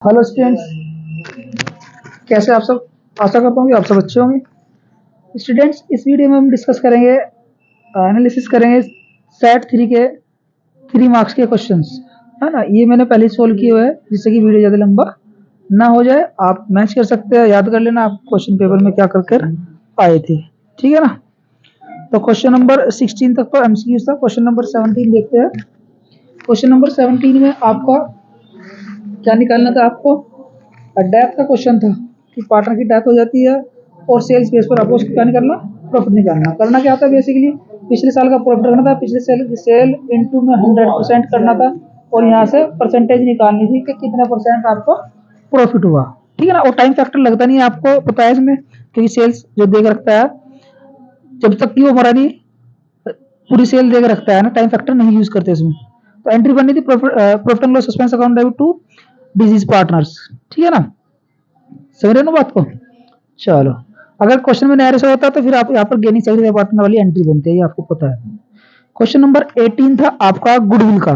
Hello students, कैसे आप सब। आशा करता हूँ कि आप सब अच्छे होंगे। स्टूडेंट्स, इस वीडियो में हम डिस्कस करेंगे, एनालिसिस करेंगे सेट 3 के 3 मार्क्स के क्वेश्चंस, है ना। ये मैंने पहले सोल्व किए हुए हैं जिससे कि वीडियो ज़्यादा लंबा ना हो जाए। आप मैच कर सकते हैं, याद कर लेना आप क्वेश्चन पेपर में क्या कर कर आए थे, ठीक है ना। तो क्वेश्चन नंबर 16 तक तो एमसीक्यू था। क्वेश्चन नंबर 17 देखते हैं। क्वेश्चन नंबर 17 में आपका क्या निकालना था, आपको डेथ का क्वेश्चन था कि पार्टनर की डेथ हो जाती है और सेल्स बेस पर आपको उसको क्या निकालना, प्रॉफिट निकालना। करना क्या था, बेसिकली पिछले साल का प्रॉफिट करना था, पिछले सेल इनटू में 100% करना था और यहाँ से परसेंटेज निकालनी थी कि कितना परसेंट आपको प्रॉफिट हुआ, ठीक है ना। और टाइम फैक्टर लगता नहीं है, आपको पता है इसमें, क्योंकि सेल्स जो देख रखता है जब तक कि वो हमारा नहीं पूरी सेल देकर रखता है ना, टाइम फैक्टर नहीं यूज करते इसमें। तो एंट्री बननी थी profit and loss suspense account debit to deceased partners, ठीक है ना। समझ रहे हो ना बात को। चलो, अगर क्वेश्चन में नया से होता तो फिर आप यहाँ पर गेनिंग सेक्रेटरी पार्टनर वाली एंट्री बनती है, ये आपको पता है। क्वेश्चन नंबर 18 था आपका गुडविल का।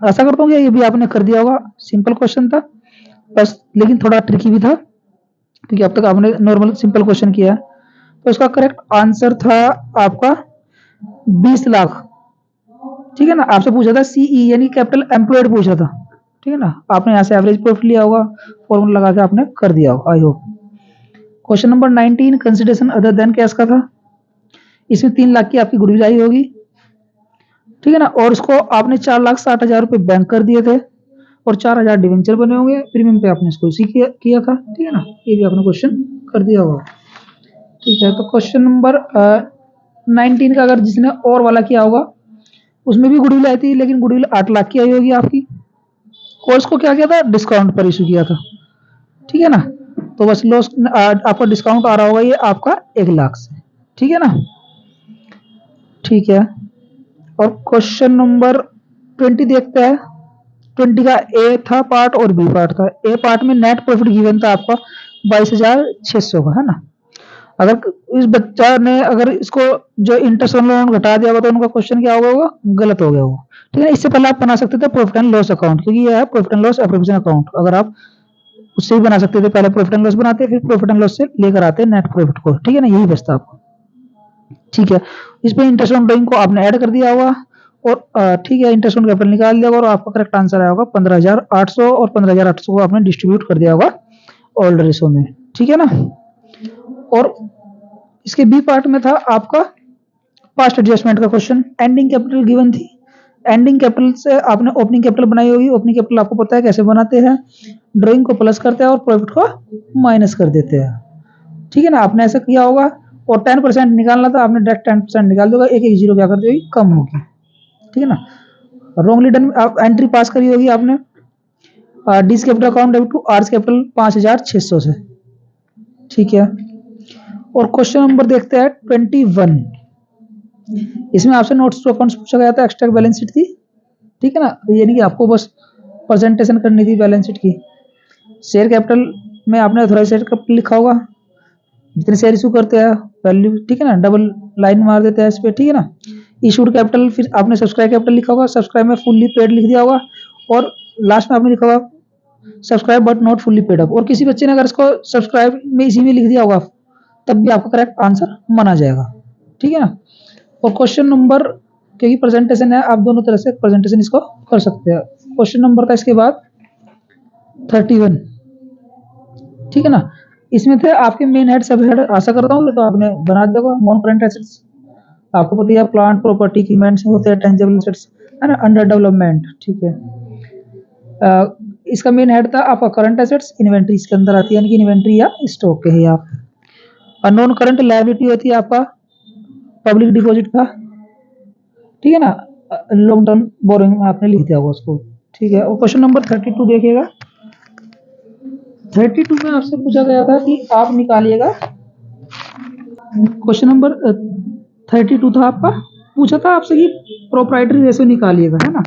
आशा करता हूँ कि ये भी आपने कर दिया होगा। सिंपल क्वेश्चन था बस, लेकिन थोड़ा ट्रिकी भी था क्योंकि अब तक आपने नॉर्मल सिंपल क्वेश्चन किया है। तो इसका करेक्ट आंसर था आपका 20 लाख, ठीक है ना। आपसे पूछा था सीई यानी कैपिटल एम्प्लॉयड पूछा था, ठीक है ना। आपने यहाँ से एवरेज प्रॉफिट लिया होगा, फॉर्मूला लगा के आपने कर दिया होगा, I hope. Question number 19 consideration other than cash का था। इसमें 3 लाख की आपकी गुडविल आई होगी, ठीक है ना। और उसको आपने 4,60,000 रुपये बैंक कर दिए थे और 4,000 डिवेंचर बने होंगे, प्रीमियम पे आपने इसको इसी किया था, ठीक है ना। ये भी आपने क्वेश्चन कर दिया होगा, ठीक है। तो क्वेश्चन नंबर 19 का अगर जिसने और वाला किया होगा उसमें भी गुडविल आई थी, लेकिन गुडविल 8 लाख की आई होगी आपकी। और उसको क्या किया था, डिस्काउंट पर इशू किया था, ठीक है ना। तो बस लॉस आपका डिस्काउंट आ रहा होगा ये आपका 1 लाख से, ठीक है ना, ठीक है। और क्वेश्चन नंबर 20 देखते हैं। 20 का ए था पार्ट और बी पार्ट था। ए पार्ट में नेट प्रॉफिट गिवन था आपका 22,600 का, है ना। अगर इस बच्चा ने अगर इसको जो इंटरेस्ट लोन घटा दिया होगा तो उनका क्वेश्चन क्या होगा, वो गलत हो गया होगा, ठीक है। इससे पहले आप बना सकते थे प्रॉफिट एंड लॉस अकाउंट, क्योंकि ये है profit and loss appropriation account. अगर आप उससे भी बना सकते थे, पहले प्रॉफिट एंड लॉस बनाते फिर प्रॉफिट एंड लॉस से लेकर आते नेट प्रॉफिट को, ठीक है ना। यही बचता आपको, ठीक है। इस पे इंटरेस्ट ऑन ड्राइंग को आपने ऐड कर दिया होगा और ठीक है, इंटरेस्ट ऑन कैपिटल निकाल दिया होगा और आपका करेक्ट आंसर आया होगा 15,800 और 15,800 को आपने डिस्ट्रीब्यूट कर दिया होगा ऑल रेशो में, ठीक है ना। और इसके बी पार्ट में था आपका पास्ट एडजस्टमेंट का क्वेश्चन। एंडिंग कैपिटल गिवन थी, एंडिंग कैपिटल से आपने ओपनिंग कैपिटल बनाई होगी। ओपनिंग कैपिटल आपको पता है कैसे बनाते हैं, ड्राइंग को प्लस करते हैं और प्रॉफिट को माइनस कर देते हैं, ठीक है ना। आपने ऐसा किया होगा और 10% निकालना था, आपने डायरेक्ट 10% निकाल दोगे, एक एक जीरो क्या कर दोगे, कम होगी, ठीक है ना। रॉन्गली डन आप एंट्री पास करी होगी आपने डीस कैपिटल अकाउंट डेबिट टू आर्स कैपिटल 5,600 से, ठीक है। और क्वेश्चन नंबर देखते हैं 21। इसमें आपसे नोट्स टू अकाउंट्स पूछा गया था, एक्स्ट्रा बैलेंस शीट थी, ठीक है ना। यानी कि आपको बस प्रेजेंटेशन करनी थी बैलेंस शीट की। शेयर कैपिटल में आपने ऑथराइज शेयर कैपिटल लिखा होगा, जितने शेयर इशू करते हैं वैल्यू, ठीक है ना, डबल लाइन मार देते हैं इस पे, ठीक है ना। इशूड कैपिटल, फिर आपने सब्सक्राइब कैपिटल लिखा होगा, सब्सक्राइब में फुल्ली पेड लिख दिया होगा और लास्ट में आपने लिखा होगा subscribe but not fully paid up. और किसी बच्चे ने अगर इसको सब्सक्राइब में इसी में लिख दिया होगा तब भी आपका करेक्ट आंसर माना जाएगा, ठीक है ना। और क्वेश्चन नंबर, क्योंकि प्रेजेंटेशन है, आप दोनों तरह से प्रेजेंटेशन इसको कर सकते हैं। क्वेश्चन नंबर था इसके बाद 31, ठीक है ना। इसमें थे आपके मेन हेड सब हेड, आशा करता हूँ तो आपने बना दिया। नॉन करंट एसेट्स आपको पता है, प्लांट प्रॉपर्टी इक्विपमेंट्स होते हैं, टेंजिबल एसेट्स है ना, अंडर डेवलपमेंट, ठीक है। इसका मेन हेड था आपका करंट एसेट्स, इन्वेंट्री इसके अंदर आती है, यानी कि इन्वेंट्री या स्टॉक के ही आप। और नॉन करंट लायबिलिटी होती है आपका पब्लिक डिपॉजिट का, ठीक है ना। लॉन्ग टर्म बोरोइंग में आपने लिख दिया होगा उसको, ठीक है। और क्वेश्चन नंबर 32 देखिएगा। 32 में आपसे पूछा गया था कि आप निकालिएगा, क्वेश्चन नंबर 32 था आपका, पूछा था आपसे कि प्रोप्राइटरी रेशो निकालिएगा, है ना।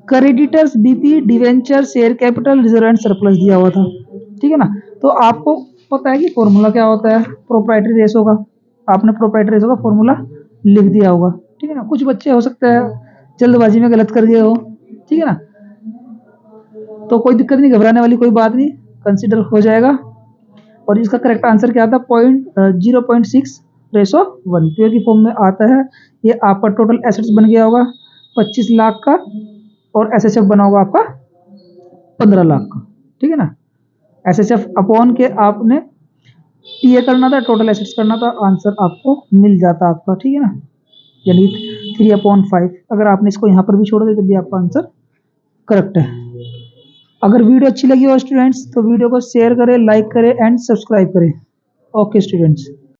Creditors, BP, debenture, share capital, reserve and surplus दिया हुआ था, ठीक है ना। तो आपको पता है कि फॉर्मूला क्या होता है प्रोप्राइटरी रेशो का, आपने प्रोप्राइटरी रेशो का फॉर्मूला लिख दिया होगा, ठीक है ना। कुछ बच्चे हो सकते हैं जल्दबाजी में गलत कर गए हो, ठीक है ना। तो कोई दिक्कत नहीं, घबराने वाली कोई बात नहीं, कंसिडर हो जाएगा। और इसका करेक्ट आंसर क्या था, 0.6:1 की फॉर्म में आता है। ये आपका टोटल एसेट्स बन गया होगा 25 लाख का, और एसएचएफ बना होगा आपका 15 लाख का, ठीक है ना। एसएचएफ अपॉन के आपने टीए करना था, टोटल एसेट्स करना था, आंसर आपको मिल जाता आपका, ठीक है ना, यानी 3/5। अगर आपने इसको यहाँ पर भी छोड़ दिया तो भी आपका आंसर करेक्ट है। अगर वीडियो अच्छी लगी हो स्टूडेंट्स तो वीडियो को शेयर करें, लाइक करें एंड सब्सक्राइब करें। Okay students.